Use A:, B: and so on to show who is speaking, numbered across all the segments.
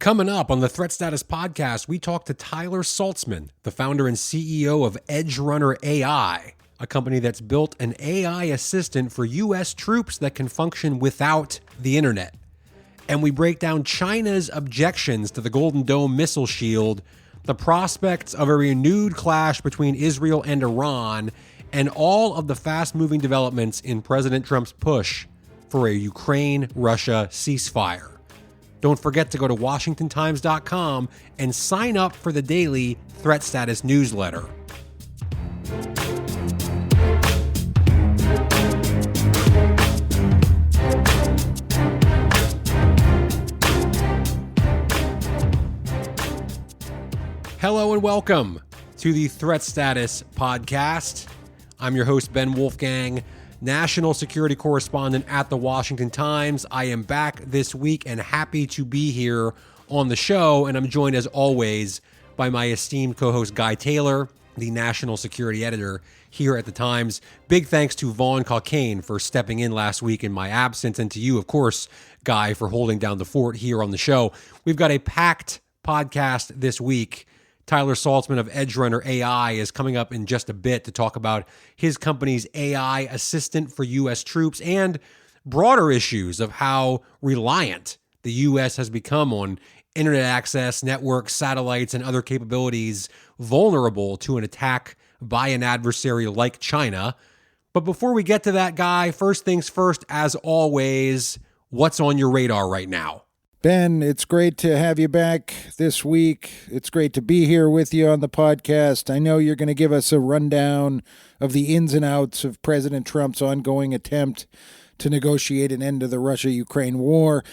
A: Coming up on the Threat Status Podcast, we talk to Tyler Saltsman, the founder and CEO of EdgeRunner AI, a company that's built an AI assistant for U.S. troops that can function without the internet. And we break down China's objections to the Golden Dome missile shield, the prospects of a renewed clash between Israel and Iran, and all of the fast-moving developments in President Trump's push for a Ukraine-Russia ceasefire. Don't forget to go to WashingtonTimes.com and sign up for the daily Threat Status newsletter. Hello and welcome to the Threat Status Podcast. I'm your host, Ben Wolfgang, national security correspondent at the Washington Times. I am back this week and happy to be here on the show, and I'm joined as always by my esteemed co-host Guy Taylor, the national security editor here at the Times. Big thanks to Vaughn Calkane for stepping in last week in my absence, and to you, of course, Guy, for holding down the fort here on the show. We've got a packed podcast this week. Tyler Saltsman of EdgeRunner AI is coming up in just a bit to talk about his company's AI assistant for U.S. troops and broader issues of how reliant the U.S. has become on internet access, networks, satellites, and other capabilities vulnerable to an attack by an adversary like China. But before we get to that, Guy, first things first, as always, what's on your radar right now?
B: Ben, it's great to have you back this week. It's great to be here with you on the podcast. I know you're going to give us a rundown of the ins and outs of President Trump's ongoing attempt to negotiate an end to the Russia-Ukraine war.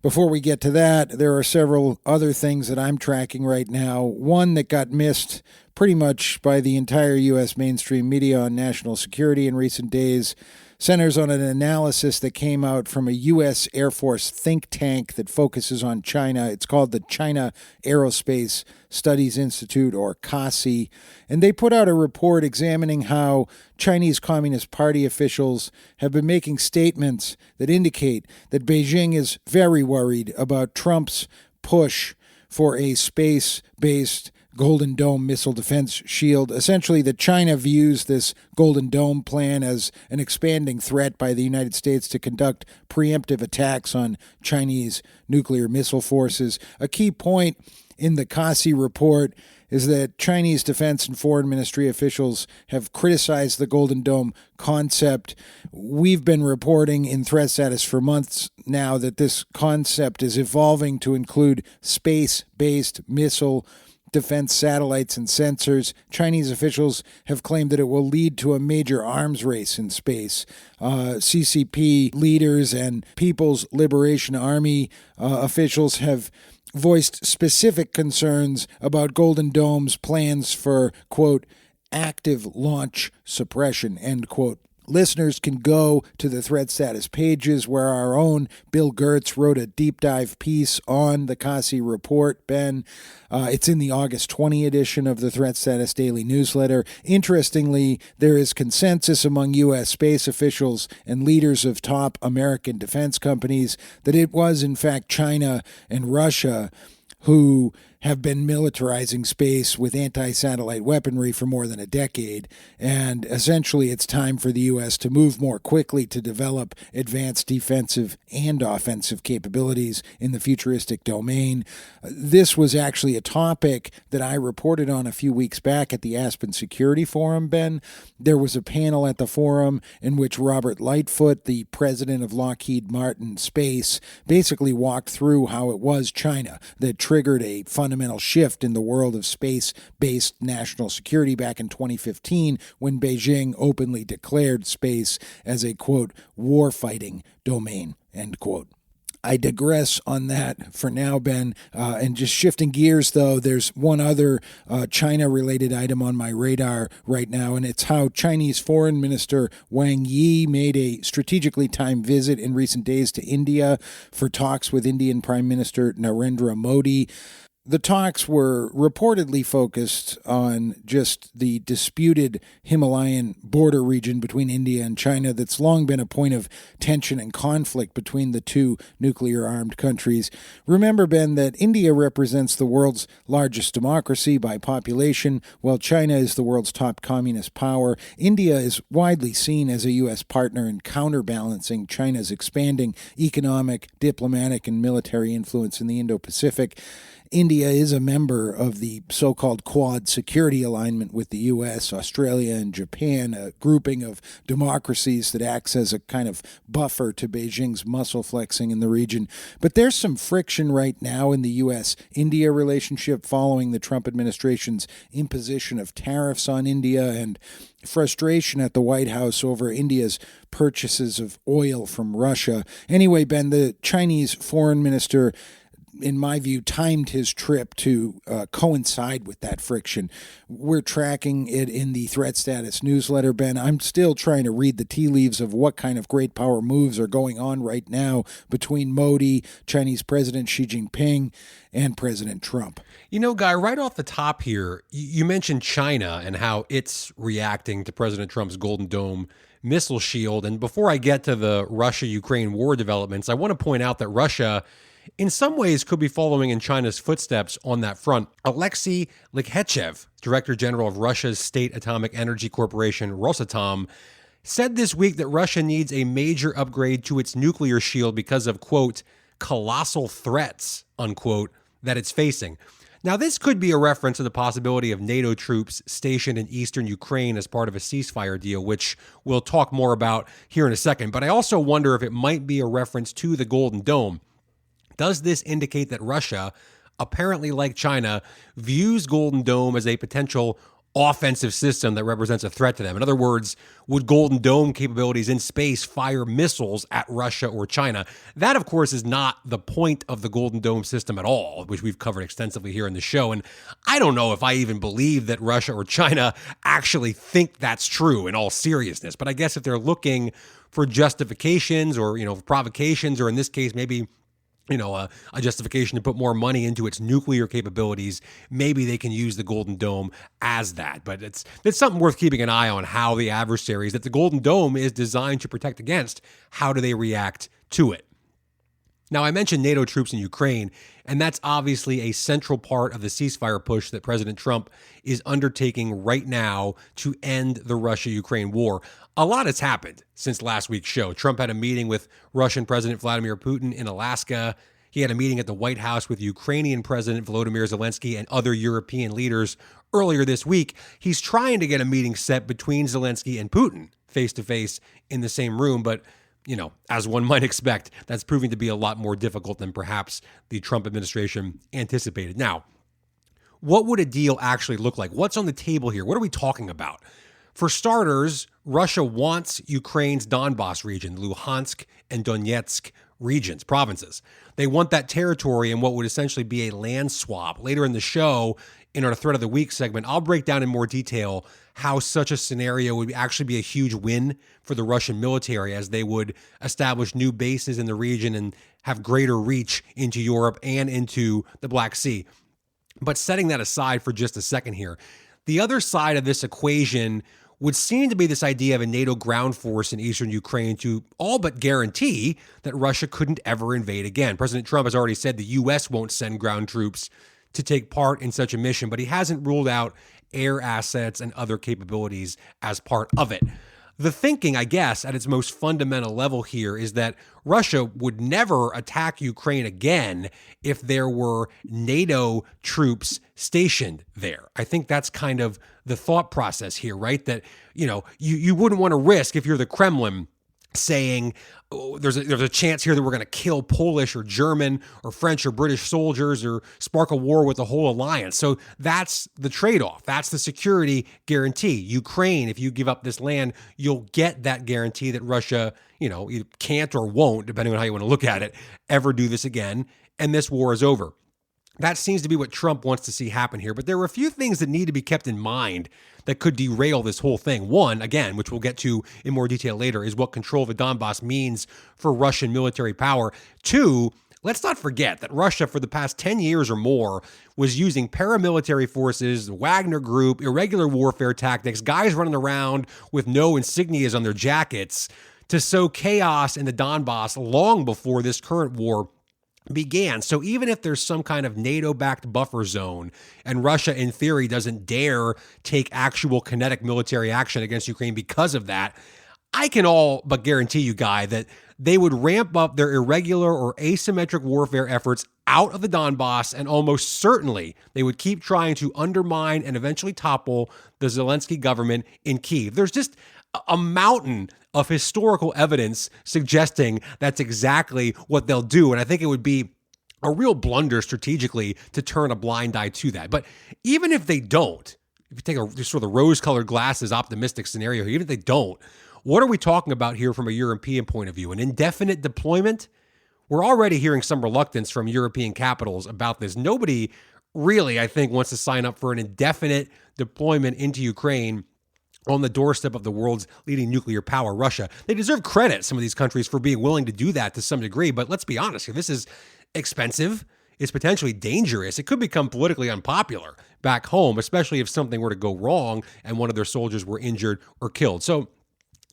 B: Before we get to that, there are several other things that I'm tracking right now. One that got missed pretty much by the entire U.S. mainstream media on national security in recent days centers on an analysis that came out from a U.S. Air Force think tank that focuses on China. It's called the China Aerospace Studies Institute, or CASI, and they put out a report examining how Chinese Communist Party officials have been making statements that indicate that Beijing is very worried about Trump's push for a space-based Golden Dome missile defense shield. Essentially, that China views this Golden Dome plan as an expanding threat by the United States to conduct preemptive attacks on Chinese nuclear missile forces. A key point in the CASI report is that Chinese Defense and Foreign Ministry officials have criticized the Golden Dome concept. We've been reporting in Threat Status for months now that this concept is evolving to include space-based missile defense satellites and sensors. Chinese officials have claimed that it will lead to a major arms race in space. CCP leaders and People's Liberation Army officials have voiced specific concerns about Golden Dome's plans for, quote, active launch suppression, end quote. Listeners can go to the Threat Status pages where our own Bill Gertz wrote a deep dive piece on the CASI report, Ben. It's in the August 20 edition of the Threat Status Daily Newsletter. Interestingly, there is consensus among U.S. space officials and leaders of top American defense companies that it was, in fact, China and Russia who have been militarizing space with anti-satellite weaponry for more than a decade, and essentially it's time for the U.S. to move more quickly to develop advanced defensive and offensive capabilities in the futuristic domain. This was actually a topic that I reported on a few weeks back at the Aspen Security Forum, Ben. There was a panel at the forum in which Robert Lightfoot, the president of Lockheed Martin Space, basically walked through how it was China that triggered a fundamental shift in the world of space-based national security back in 2015 when Beijing openly declared space as a, quote, war-fighting domain, end quote. I digress on that for now, Ben. And just shifting gears, though, there's one other China-related item on my radar right now, and it's how Chinese Foreign Minister Wang Yi made a strategically timed visit in recent days to India for talks with Indian Prime Minister Narendra Modi. The talks were reportedly focused on just the disputed Himalayan border region between India and China that's long been a point of tension and conflict between the two nuclear-armed countries. Remember, Ben, that India represents the world's largest democracy by population, while China is the world's top communist power. India is widely seen as a U.S. partner in counterbalancing China's expanding economic, diplomatic, and military influence in the Indo-Pacific. India is a member of the so-called Quad security alignment with the U.S., Australia, and Japan, a grouping of democracies that acts as a kind of buffer to Beijing's muscle flexing in the region. But there's some friction right now in the U.S.-India relationship following the Trump administration's imposition of tariffs on India and frustration at the White House over India's purchases of oil from Russia. Anyway, Ben, the Chinese foreign minister, in my view, timed his trip to coincide with that friction. We're tracking it in the Threat Status newsletter, Ben. I'm still trying to read the tea leaves of what kind of great power moves are going on right now between Modi, Chinese President Xi Jinping, and President Trump.
A: You know, Guy, right off the top here, you mentioned China and how it's reacting to President Trump's Golden Dome missile shield. And before I get to the Russia-Ukraine war developments, I want to point out that Russia, in some ways, could be following in China's footsteps on that front. Alexei Likhachev, Director General of Russia's State Atomic Energy Corporation, Rosatom, said this week that Russia needs a major upgrade to its nuclear shield because of, quote, colossal threats, unquote, that it's facing. Now, this could be a reference to the possibility of NATO troops stationed in eastern Ukraine as part of a ceasefire deal, which we'll talk more about here in a second. But I also wonder if it might be a reference to the Golden Dome. Does this indicate that Russia, apparently like China, views Golden Dome as a potential offensive system that represents a threat to them? In other words, would Golden Dome capabilities in space fire missiles at Russia or China? That, of course, is not the point of the Golden Dome system at all, which we've covered extensively here in the show. And I don't know if I even believe that Russia or China actually think that's true in all seriousness. But I guess if they're looking for justifications or, provocations, or in this case, maybe a justification to put more money into its nuclear capabilities, maybe they can use the Golden Dome as that. But it's something worth keeping an eye on, how the adversaries that the Golden Dome is designed to protect against, how do they react to it? Now, I mentioned NATO troops in Ukraine, and that's obviously a central part of the ceasefire push that President Trump is undertaking right now to end the Russia-Ukraine war. A lot has happened since last week's show. Trump had a meeting with Russian President Vladimir Putin in Alaska. He had a meeting at the White House with Ukrainian President Volodymyr Zelensky and other European leaders earlier this week. He's trying to get a meeting set between Zelensky and Putin face-to-face in the same room, but as one might expect, that's proving to be a lot more difficult than perhaps the Trump administration anticipated. Now, what would a deal actually look like? What's on the table here? What are we talking about? For starters, Russia wants Ukraine's Donbas region, Luhansk and Donetsk provinces. They want that territory in what would essentially be a land swap. Later in the show, in our Threat of the Week segment, I'll break down in more detail how such a scenario would actually be a huge win for the Russian military, as they would establish new bases in the region and have greater reach into Europe and into the Black Sea. But setting that aside for just a second here, the other side of this equation would seem to be this idea of a NATO ground force in eastern Ukraine to all but guarantee that Russia couldn't ever invade again. President Trump has already said the U.S. won't send ground troops to take part in such a mission, but he hasn't ruled out air assets and other capabilities as part of it. The thinking, I guess, at its most fundamental level here is that Russia would never attack Ukraine again if there were NATO troops stationed there. I think that's kind of the thought process here, right? That, you wouldn't want to risk, if you're the Kremlin, saying, there's a chance here that we're going to kill Polish or German or French or British soldiers or spark a war with the whole alliance. So that's the trade-off. That's the security guarantee. Ukraine, if you give up this land, you'll get that guarantee that Russia, either can't or won't, depending on how you want to look at it, ever do this again, and this war is over. That seems to be what Trump wants to see happen here. But there are a few things that need to be kept in mind that could derail this whole thing. One, again, which we'll get to in more detail later, is what control of the Donbas means for Russian military power. Two, let's not forget that Russia, for the past 10 years or more, was using paramilitary forces, the Wagner Group, irregular warfare tactics, guys running around with no insignias on their jackets to sow chaos in the Donbass long before this current war began. So even if there's some kind of NATO-backed buffer zone and Russia, in theory, doesn't dare take actual kinetic military action against Ukraine because of that, I can all but guarantee you, Guy, that they would ramp up their irregular or asymmetric warfare efforts out of the Donbass, and almost certainly they would keep trying to undermine and eventually topple the Zelensky government in Kyiv. There's just a mountain of historical evidence suggesting that's exactly what they'll do. And I think it would be a real blunder strategically to turn a blind eye to that. But even if they don't, if you take a sort of rose-colored glasses optimistic scenario here, even if they don't, what are we talking about here from a European point of view? An indefinite deployment? We're already hearing some reluctance from European capitals about this. Nobody really, I think, wants to sign up for an indefinite deployment into Ukraine on the doorstep of the world's leading nuclear power, Russia. They deserve credit, some of these countries, for being willing to do that to some degree. But let's be honest here, this is expensive. It's potentially dangerous. It could become politically unpopular back home, especially if something were to go wrong and one of their soldiers were injured or killed. So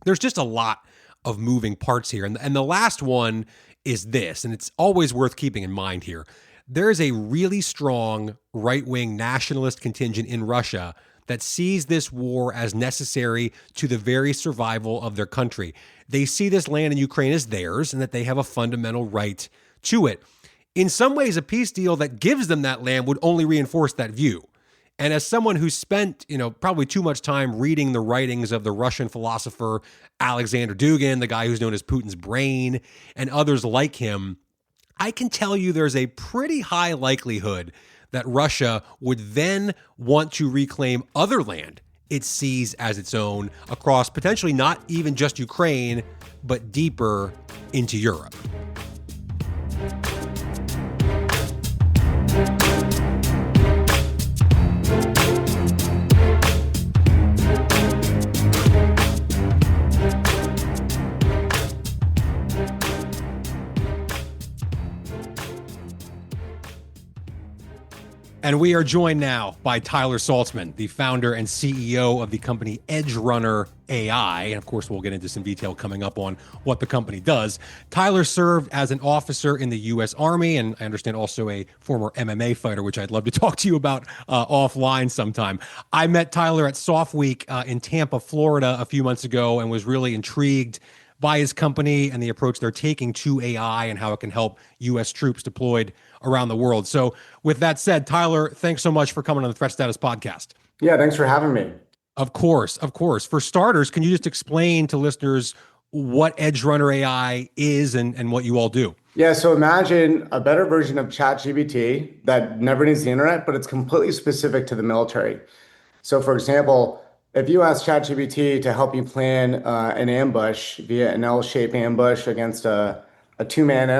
A: there's just a lot of moving parts here. And the last one is this, and it's always worth keeping in mind here. There is a really strong right-wing nationalist contingent in Russia that sees this war as necessary to the very survival of their country. They see this land in Ukraine as theirs and that they have a fundamental right to it. In some ways, a peace deal that gives them that land would only reinforce that view. And as someone who spent, probably too much time reading the writings of the Russian philosopher Alexander Dugin, the guy who's known as Putin's brain, and others like him, I can tell you there's a pretty high likelihood that Russia would then want to reclaim other land it sees as its own across potentially not even just Ukraine, but deeper into Europe. And we are joined now by Tyler Saltsman, the founder and CEO of the company EdgeRunner AI. And of course, we'll get into some detail coming up on what the company does. Tyler served as an officer in the U.S. Army, and I understand also a former MMA fighter, which I'd love to talk to you about offline sometime. I met Tyler at Soft Week in Tampa, Florida a few months ago and was really intrigued by his company and the approach they're taking to AI and how it can help U.S. troops deployed around the world. So with that said, Tyler, thanks so much for coming on the Threat Status podcast.
C: Yeah, thanks for having me.
A: Of course. For starters, can you just explain to listeners what EdgeRunner AI is and what you all do?
C: Yeah, so imagine a better version of ChatGPT that never needs the internet, but it's completely specific to the military. So for example, if you ask ChatGPT to help you plan an ambush via an L-shaped ambush against a two-man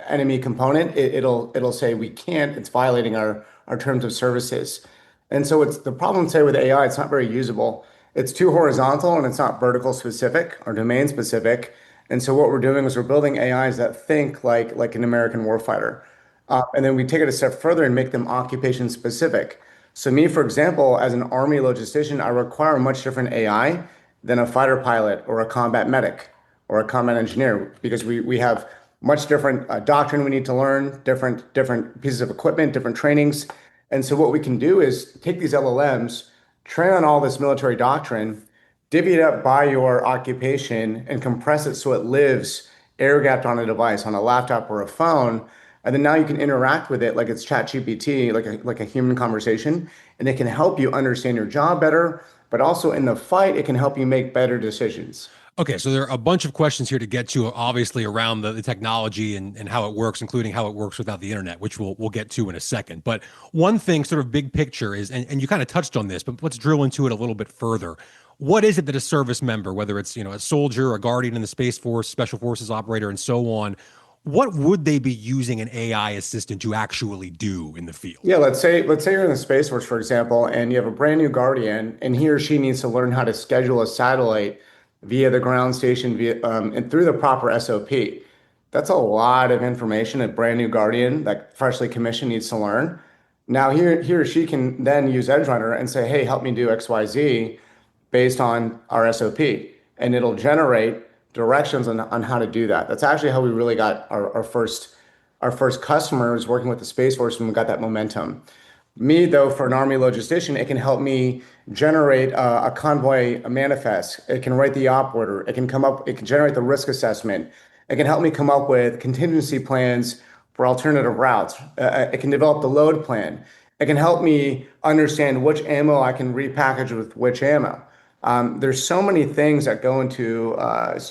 C: enemy component, it'll say we can't. It's violating our terms of services. And so it's the problem, say, with AI, it's not very usable. It's too horizontal and it's not vertical specific or domain specific. And so what we're doing is we're building AIs that think like an American warfighter. And then we take it a step further and make them occupation specific. So me, for example, as an Army logistician, I require a much different AI than a fighter pilot or a combat medic or a combat engineer, because we have much different doctrine we need to learn, different pieces of equipment, different trainings. And so what we can do is take these LLMs, train on all this military doctrine, divvy it up by your occupation, and compress it so it lives air-gapped on a device, on a laptop or a phone. And then now you can interact with it like it's ChatGPT, like a human conversation, and it can help you understand your job better, but also in the fight, it can help you make better decisions.
A: Okay, so there are a bunch of questions here to get to, obviously, around the technology and how it works, including how it works without the internet, which we'll get to in a second. But one thing, sort of big picture, is, and you kind of touched on this, but let's drill into it a little bit further. What is it that a service member, whether it's a soldier, a guardian in the Space Force, Special Forces operator, and so on, what would they be using an AI assistant to actually do in the field?
C: Yeah, let's say you're in the Space Force, for example, and you have a brand new guardian, and he or she needs to learn how to schedule a satellite via the ground station and through the proper SOP. That's a lot of information a brand new Guardian that freshly commissioned needs to learn. Now he or she can then use EdgeRunner and say, hey, help me do XYZ based on our SOP. And it'll generate directions on how to do that. That's actually how we really got our first customers working with the Space Force when we got that momentum. Me, though, for an Army logistician, it can help me generate a convoy manifest. It can write the op order. It can generate the risk assessment. It can help me come up with contingency plans for alternative routes. It can develop the load plan. It can help me understand which ammo I can repackage with which ammo. There's so many things that go into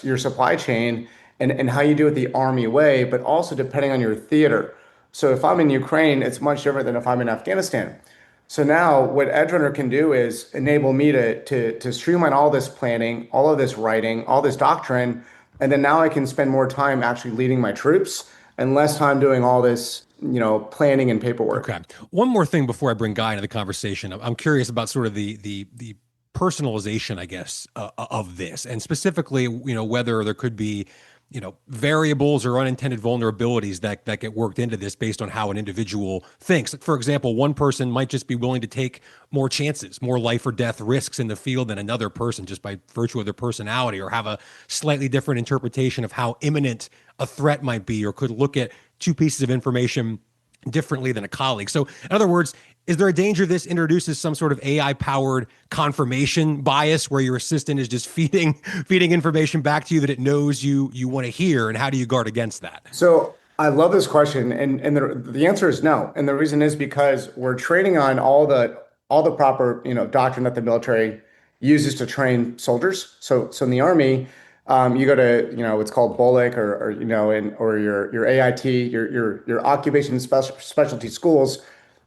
C: your supply chain and how you do it the Army way, but also depending on your theater. So if I'm in Ukraine, it's much different than if I'm in Afghanistan. So now what EdgeRunner can do is enable me to streamline all this planning, all of this writing, all this doctrine, and then now I can spend more time actually leading my troops and less time doing all this, planning and paperwork.
A: Okay. One more thing before I bring Guy into the conversation. I'm curious about sort of the personalization, I guess, of this, and specifically, whether there could be, variables or unintended vulnerabilities that get worked into this based on how an individual thinks. For example, one person might just be willing to take more chances, more life or death risks in the field than another person just by virtue of their personality, or have a slightly different interpretation of how imminent a threat might be, or could look at two pieces of information differently than a colleague. So in other words, is there a danger this introduces some sort of AI-powered confirmation bias where your assistant is just feeding information back to you that it knows you want to hear, and how do you guard against that?
C: So I love this question, and the answer is no. And the reason is because we're training on all the proper doctrine that the military uses to train soldiers. So in the Army, you go to it's called BOLIC or your AIT, your occupation specialty schools.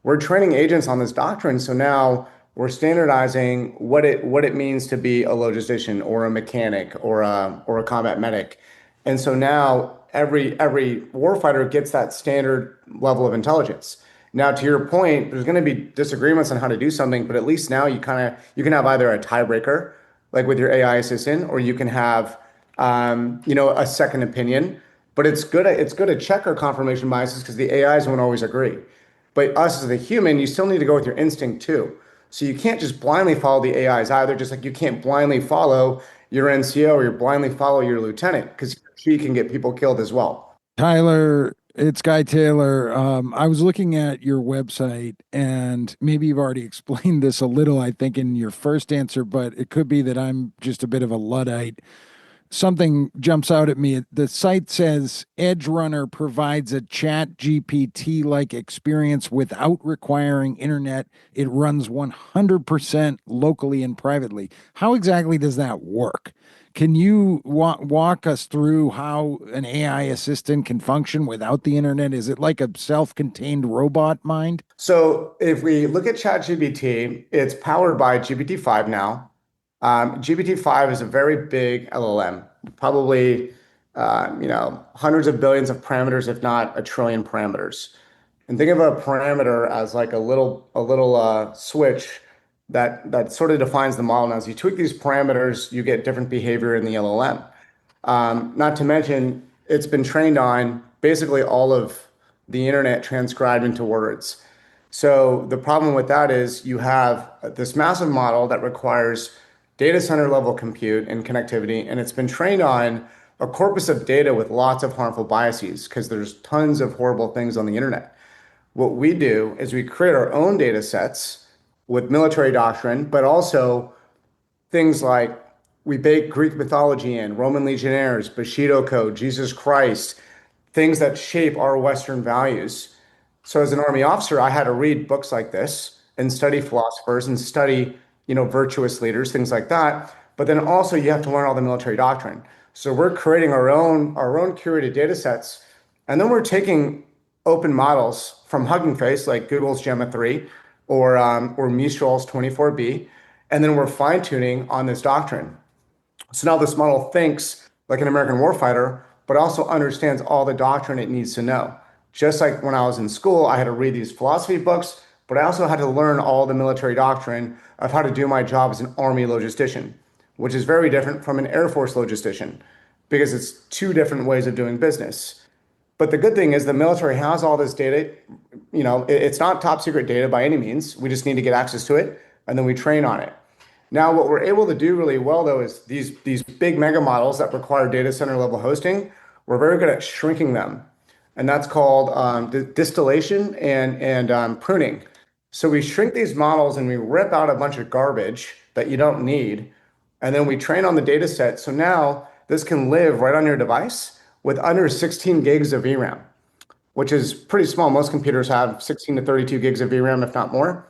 C: We're training agents on this doctrine. So now we're standardizing what it means to be a logistician or a mechanic or a combat medic. And so now every warfighter gets that standard level of intelligence. Now, to your point, there's going to be disagreements on how to do something, but at least now you can have either a tiebreaker, like with your AI assistant, or you can have a second opinion. But it's good to check our confirmation biases because the AIs won't always agree. But us as a human, you still need to go with your instinct too. So you can't just blindly follow the AIs either, just like you can't blindly follow your NCO or you blindly follow your lieutenant because she can get people killed as well.
B: Tyler, it's Guy Taylor. I was looking at your website, and maybe you've already explained this a little, I think, in your first answer, but it could be that I'm just a bit of a Luddite. Something jumps out at me. The site says EdgeRunner provides a chat GPT-like experience without requiring internet. It runs 100% locally and privately. How exactly does that work? Can you walk us through how an AI assistant can function without the internet? Is it like a self-contained robot mind?
C: So if we look at ChatGPT, it's powered by GPT-5 now. GPT-5 is a very big LLM, probably hundreds of billions of parameters, if not a trillion parameters. And think of a parameter as like a little switch that sort of defines the model. Now, as you tweak these parameters, you get different behavior in the LLM. Not to mention, it's been trained on basically all of the internet transcribed into words. So the problem with that is you have this massive model that requires data center level compute and connectivity, and it's been trained on a corpus of data with lots of harmful biases because there's tons of horrible things on the internet. What we do is we create our own data sets with military doctrine, but also things like we bake Greek mythology in, Roman legionnaires, Bushido code, Jesus Christ, things that shape our Western values. So as an Army officer, I had to read books like this and study philosophers and study virtuous leaders, things like that. But then also you have to learn all the military doctrine. So we're creating our own curated data sets, and then we're taking open models from Hugging Face, like Google's Gemma 3 or Mistral's 24B, and then we're fine tuning on this doctrine. So now this model thinks like an American warfighter, but also understands all the doctrine it needs to know. Just like when I was in school, I had to read these philosophy books, but I also had to learn all the military doctrine of how to do my job as an Army logistician, which is very different from an Air Force logistician because it's two different ways of doing business. But the good thing is the military has all this data. It's not top secret data by any means. We just need to get access to it, and then we train on it. Now, what we're able to do really well, though, is these big mega models that require data center level hosting. We're very good at shrinking them, and that's called distillation and pruning. So we shrink these models and we rip out a bunch of garbage that you don't need, and then we train on the data set. So now this can live right on your device with under 16 gigs of VRAM, which is pretty small. Most computers have 16 to 32 gigs of VRAM, if not more.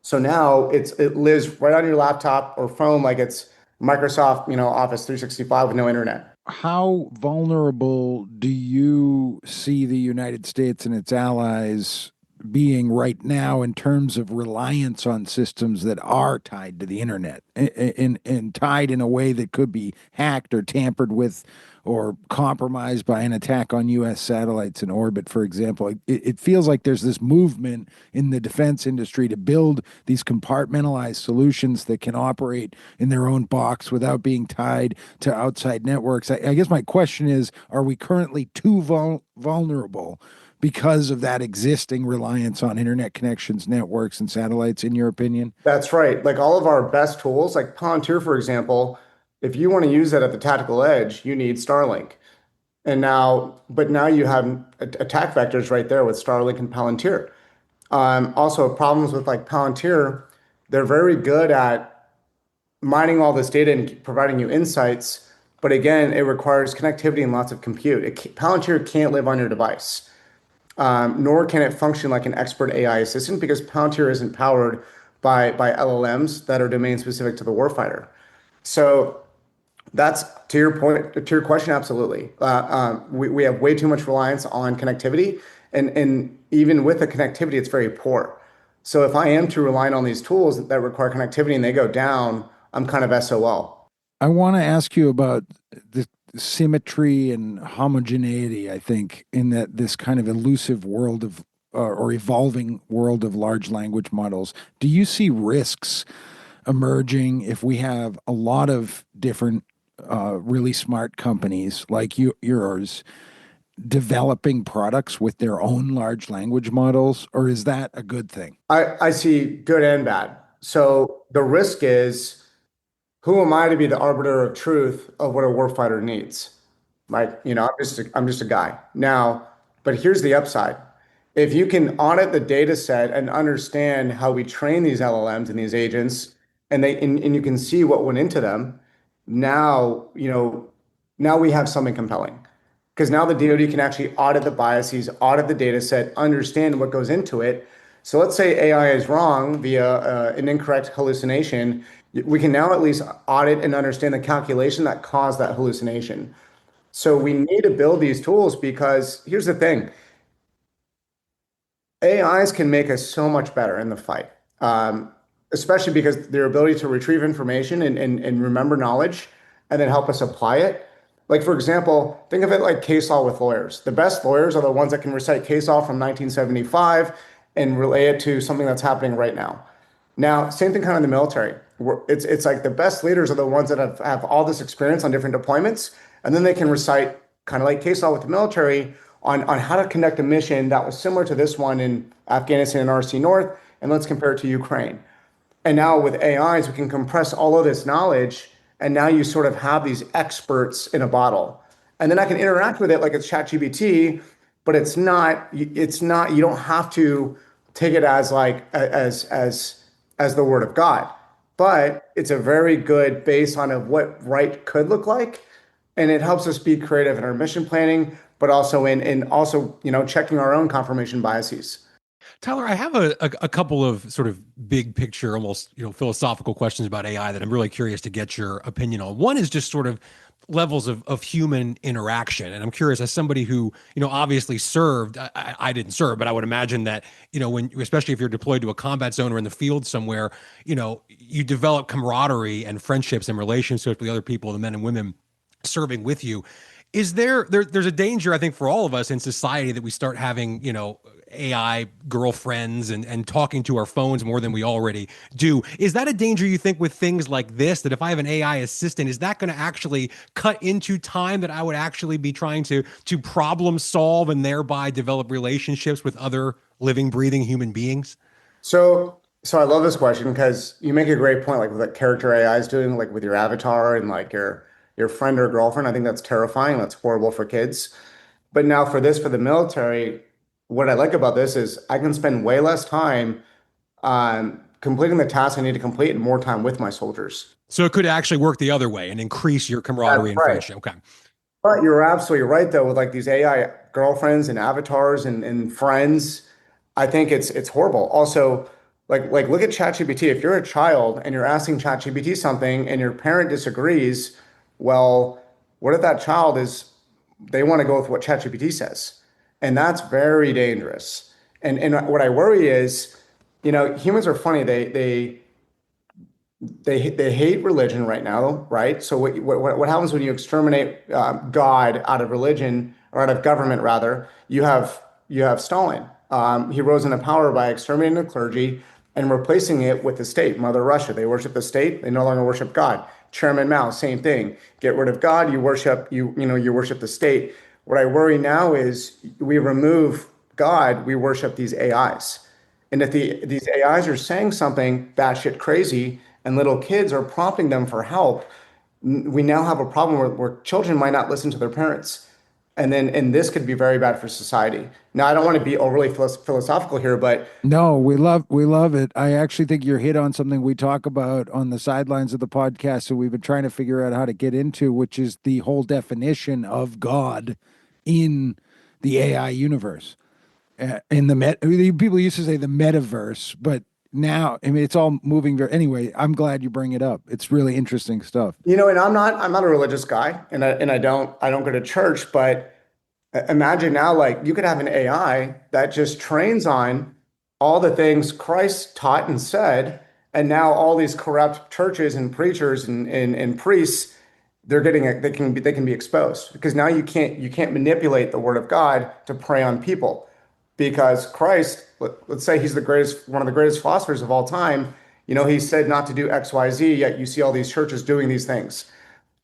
C: So now it lives right on your laptop or phone like it's Microsoft, Office 365 with no internet.
B: How vulnerable do you see the United States and its allies being right now in terms of reliance on systems that are tied to the internet and tied in a way that could be hacked or tampered with or compromised by an attack on U.S. satellites in orbit, for example? It feels like there's this movement in the defense industry to build these compartmentalized solutions that can operate in their own box without being tied to outside networks. I guess my question is, are we currently too vulnerable because of that existing reliance on internet connections, networks, and satellites, in your opinion?
C: That's right. Like all of our best tools, like Palantir, for example, if you want to use that at the tactical edge, you need Starlink. But now you have attack vectors right there with Starlink and Palantir. Also, problems with like Palantir, they're very good at mining all this data and providing you insights. But again, it requires connectivity and lots of compute. Palantir can't live on your device, nor can it function like an expert AI assistant because Palantir isn't powered by LLMs that are domain specific to the warfighter. So that's to your point, to your question, absolutely. We have way too much reliance on connectivity, and even with the connectivity, it's very poor. So if I am too reliant on these tools that require connectivity and they go down, I'm kind of SOL.
B: I want to ask you about the symmetry and homogeneity, I think, in that this kind of elusive world of or evolving world of large language models. Do you see risks emerging if we have a lot of different really smart companies like yours developing products with their own large language models, or is that a good thing?
C: I see good and bad. So the risk is, who am I to be the arbiter of truth of what a warfighter needs? Like, I'm just a guy. Now, but here's the upside. If you can audit the data set and understand how we train these LLMs and these agents, and you can see what went into them, now, now we have something compelling. Because now the DoD can actually audit the biases, audit the data set, understand what goes into it. So let's say AI is wrong via an incorrect hallucination. We can now at least audit and understand the calculation that caused that hallucination. So we need to build these tools because here's the thing. AIs can make us so much better in the fight, especially because their ability to retrieve information and remember knowledge and then help us apply it. Like, for example, think of it like case law with lawyers. The best lawyers are the ones that can recite case law from 1975 and relay it to something that's happening right now. Now, same thing kind of in the military. It's like the best leaders are the ones that have all this experience on different deployments, and then they can recite kind of like case law with the military on how to conduct a mission that was similar to this one in Afghanistan and RC North, and let's compare it to Ukraine. And now with AIs, we can compress all of this knowledge, and now you sort of have these experts in a bottle. And then I can interact with it like it's ChatGPT, but it's not, you don't have to take it as like, as the word of God. But it's a very good baseline of what right could look like. And it helps us be creative in our mission planning, but also in also, checking our own confirmation biases.
A: Tyler, I have a couple of sort of big picture, almost philosophical questions about AI that I'm really curious to get your opinion on. One is just sort of levels of human interaction, and I'm curious, as somebody who obviously served. I didn't serve, but I would imagine that when, especially if you're deployed to a combat zone or in the field somewhere, you develop camaraderie and friendships and relationships with other people, the men and women serving with you. Is there's a danger, I think, for all of us in society that we start having, AI girlfriends and talking to our phones more than we already do. Is that a danger you think with things like this, that if I have an AI assistant, is that going to actually cut into time that I would actually be trying to problem solve and thereby develop relationships with other living, breathing human beings?
C: So I love this question because you make a great point, like with that character AI is doing, like with your avatar and like your friend or girlfriend. I think that's terrifying. That's horrible for kids. But now for this, for the military, what I like about this is I can spend way less time on completing the tasks I need to complete and more time with my soldiers.
A: So it could actually work the other way and increase your
C: That's
A: camaraderie and
C: right.
A: friendship. Okay.
C: But you're absolutely right, though, with like these AI girlfriends and avatars and friends. I think it's horrible. Also, like look at ChatGPT. If you're a child and you're asking ChatGPT something and your parent disagrees, well, what if that child is they want to go with what ChatGPT says? And that's very dangerous. And what I worry is, humans are funny. They hate religion right now, right? So what happens when you exterminate God out of religion or out of government rather? You have Stalin. He rose into power by exterminating the clergy and replacing it with the state. Mother Russia, they worship the state. They no longer worship God. Chairman Mao, same thing. Get rid of God, you worship the state. What I worry now is we remove God, we worship these AIs. And if these AIs are saying something batshit crazy and little kids are prompting them for help, we now have a problem where children might not listen to their parents. And this could be very bad for society. Now, I don't want to be overly philosophical here, but
B: No, we love it. I actually think you're hit on something we talk about on the sidelines of the podcast. So we've been trying to figure out how to get into, which is the whole definition of God in the AI universe. In the people used to say the metaverse, but now I mean it's all moving very. Anyway, I'm glad you bring it up. It's really interesting stuff.
C: and I'm not a religious guy, and I don't go to church, but imagine now, like you could have an AI that just trains on all the things Christ taught and said, and now all these corrupt churches and preachers and priests, they can be exposed because now you can't manipulate the word of God to prey on people because Christ, let's say he's one of the greatest philosophers of all time. He said not to do X, Y, Z, yet you see all these churches doing these things.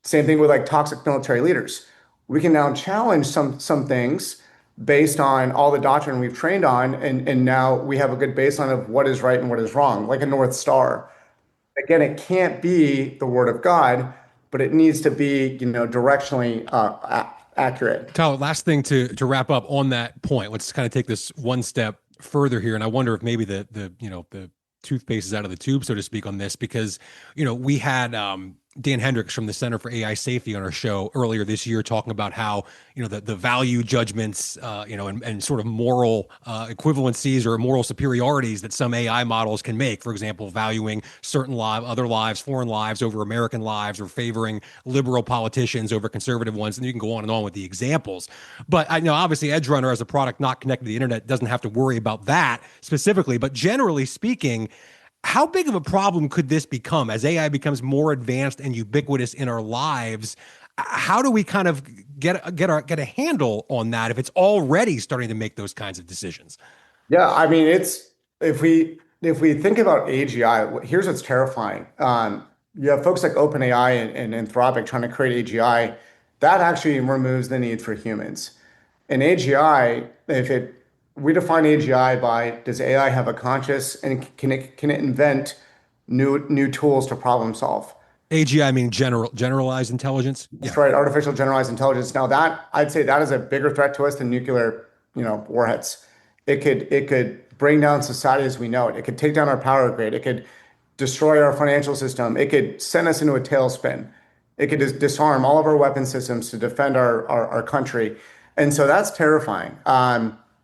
C: Same thing with like toxic military leaders. We can now challenge some things based on all the doctrine we've trained on, and now we have a good baseline of what is right and what is wrong, like a North Star. Again, it can't be the word of God, but it needs to be, directionally accurate.
A: Tyler, last thing to wrap up on that point. Let's kind of take this one step further here, and I wonder if maybe the toothpaste is out of the tube, so to speak, on this, because we had Dan Hendricks from the Center for AI Safety on our show earlier this year talking about how the value judgments and sort of moral equivalencies or moral superiorities that some AI models can make. For example, valuing certain other lives, foreign lives over American lives, or favoring liberal politicians over conservative ones, and you can go on and on with the examples. But I know obviously EdgeRunner as a product not connected to the internet doesn't have to worry about that specifically, but generally speaking, how big of a problem could this become as AI becomes more advanced and ubiquitous in our lives? How do we kind of get a handle on that if it's already starting to make those kinds of decisions?
C: Yeah, I mean, if we think about AGI, here's what's terrifying. You have folks like OpenAI and Anthropic trying to create AGI. That actually removes the need for humans. And AGI, we define AGI by does AI have a conscious and can it invent new tools to problem solve?
A: AGI meaning generalized intelligence. Yeah.
C: That's right, artificial generalized intelligence. Now that I'd say that is a bigger threat to us than nuclear, warheads. It could bring down society as we know it. It could take down our power grid. It could destroy our financial system. It could send us into a tailspin. It could disarm all of our weapon systems to defend our country. And so that's terrifying.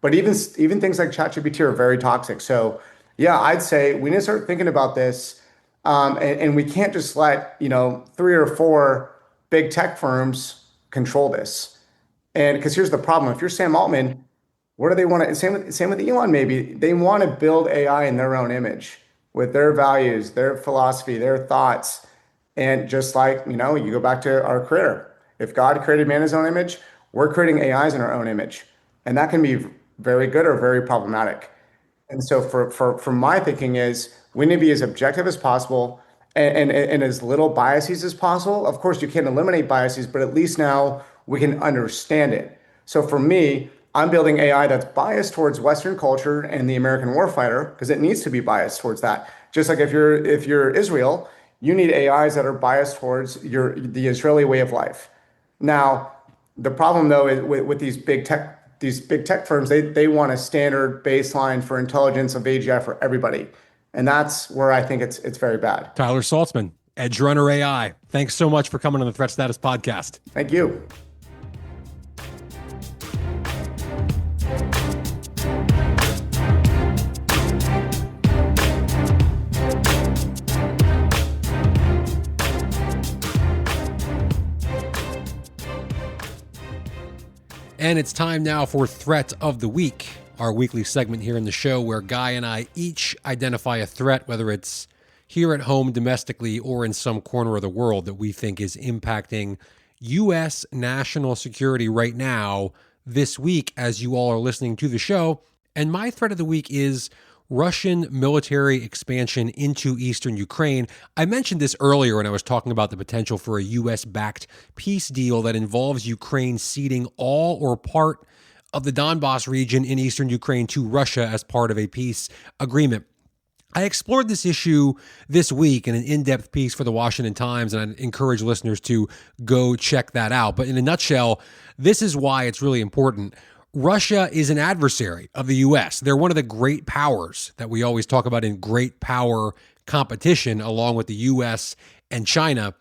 C: But even things like ChatGPT are very toxic. So yeah, I'd say we need to start thinking about this. And we can't just let, 3 or 4 big tech firms control this. And because here's the problem. If you're Sam Altman, what do they want to, same with Elon, maybe they want to build AI in their own image with their values, their philosophy, their thoughts. And just like, you go back to our creator, If God created man in his own image, we're creating AIs in our own image. And that can be very good or very problematic. And so for my thinking is we need to be as objective as possible and as little biases as possible. Of course, you can't eliminate biases, but at least now we can understand it. So for me, I'm building AI that's biased towards Western culture and the American warfighter because it needs to be biased towards that. Just like if you're Israel, you need AIs that are biased towards the Israeli way of life. Now, the problem though is with these big tech firms, they want a standard baseline for intelligence of AGI for everybody. And that's where I think it's very bad.
A: Tyler Saltsman, EdgeRunner AI. Thanks so much for coming on the Threat Status Podcast.
C: Thank you.
A: And it's time now for Threat of the Week, our weekly segment here in the show where Guy and I each identify a threat, whether it's here at home domestically or in some corner of the world that we think is impacting U.S. national security right now this week as you all are listening to the show. And my threat of the week is Russian military expansion into eastern Ukraine. I mentioned this earlier when I was talking about the potential for a U.S.-backed peace deal that involves Ukraine ceding all or part of the Donbas region in eastern Ukraine to Russia as part of a peace agreement. I explored this issue this week in an in-depth piece for the Washington Times, and I encourage listeners to go check that out. But in a nutshell, this is why it's really important. Russia is an adversary of the U.S. They're one of the great powers that we always talk about in great power competition, along with the U.S. and China.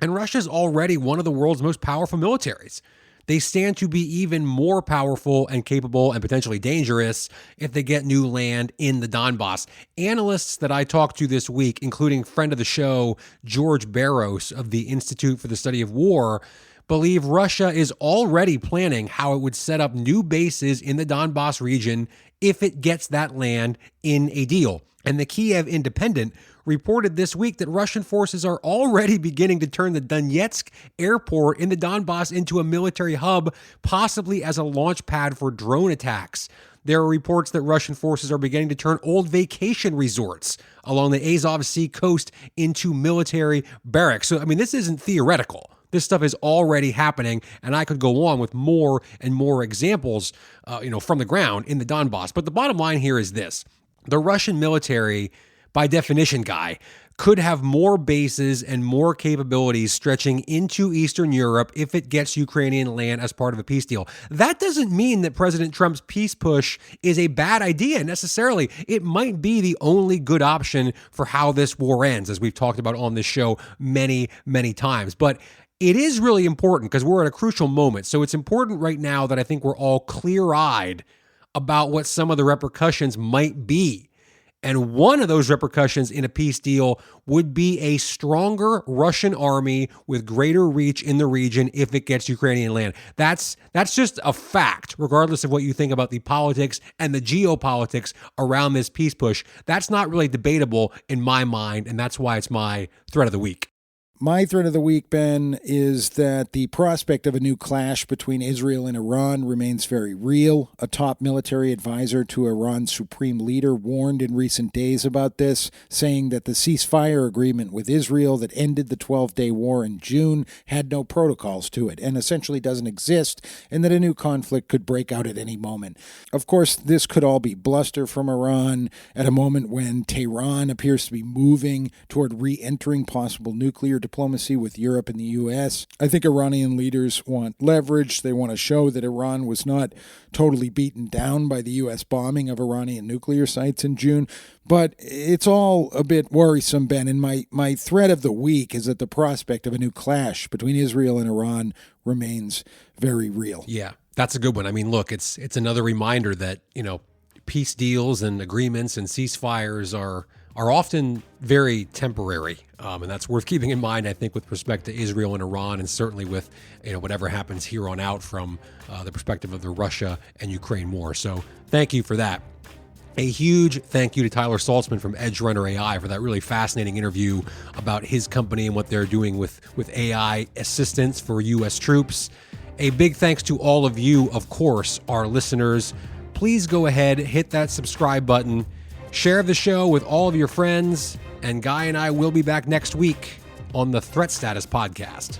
A: And Russia is already one of the world's most powerful militaries. They stand to be even more powerful and capable and potentially dangerous if they get new land in the Donbas. Analysts that I talked to this week, including friend of the show, George Barros of the Institute for the Study of War, believe Russia is already planning how it would set up new bases in the Donbas region if it gets that land in a deal. And the Kiev Independent reported this week that Russian forces are already beginning to turn the Donetsk airport in the Donbas into a military hub, possibly as a launch pad for drone attacks. There are reports that Russian forces are beginning to turn old vacation resorts along the Azov Sea coast into military barracks. So, I mean, this isn't theoretical. This stuff is already happening, and I could go on with more and more examples, from the ground in the Donbas. But the bottom line here is this. The Russian military, by definition, Guy, could have more bases and more capabilities stretching into Eastern Europe if it gets Ukrainian land as part of a peace deal. That doesn't mean that President Trump's peace push is a bad idea necessarily. It might be the only good option for how this war ends, as we've talked about on this show many, many times. But it is really important because we're at a crucial moment. So it's important right now that I think we're all clear-eyed about what some of the repercussions might be. And one of those repercussions in a peace deal would be a stronger Russian army with greater reach in the region if it gets Ukrainian land. That's just a fact, regardless of what you think about the politics and the geopolitics around this peace push. That's not really debatable in my mind, and that's why it's my threat of the week.
B: My threat of the week, Ben, is that the prospect of a new clash between Israel and Iran remains very real. A top military advisor to Iran's supreme leader warned in recent days about this, saying that the ceasefire agreement with Israel that ended the 12-day war in June had no protocols to it and essentially doesn't exist, and that a new conflict could break out at any moment. Of course, this could all be bluster from Iran at a moment when Tehran appears to be moving toward re-entering possible nuclear diplomacy with Europe and the U.S. I think Iranian leaders want leverage. They want to show that Iran was not totally beaten down by the U.S. bombing of Iranian nuclear sites in June. But it's all a bit worrisome, Ben. And my threat of the week is that the prospect of a new clash between Israel and Iran remains very real.
A: Yeah, that's a good one. I mean, look, it's another reminder that, peace deals and agreements and ceasefires are often very temporary, and that's worth keeping in mind, I think, with respect to Israel and Iran, and certainly with whatever happens here on out from the perspective of the Russia and Ukraine war. So thank you for that. A huge thank you to Tyler Saltsman from EdgeRunner AI for that really fascinating interview about his company and what they're doing with AI assistance for U.S. troops. A big thanks to all of you, of course, our listeners. Please go ahead, hit that subscribe button, share the show with all of your friends, and Guy and I will be back next week on the Threat Status Podcast.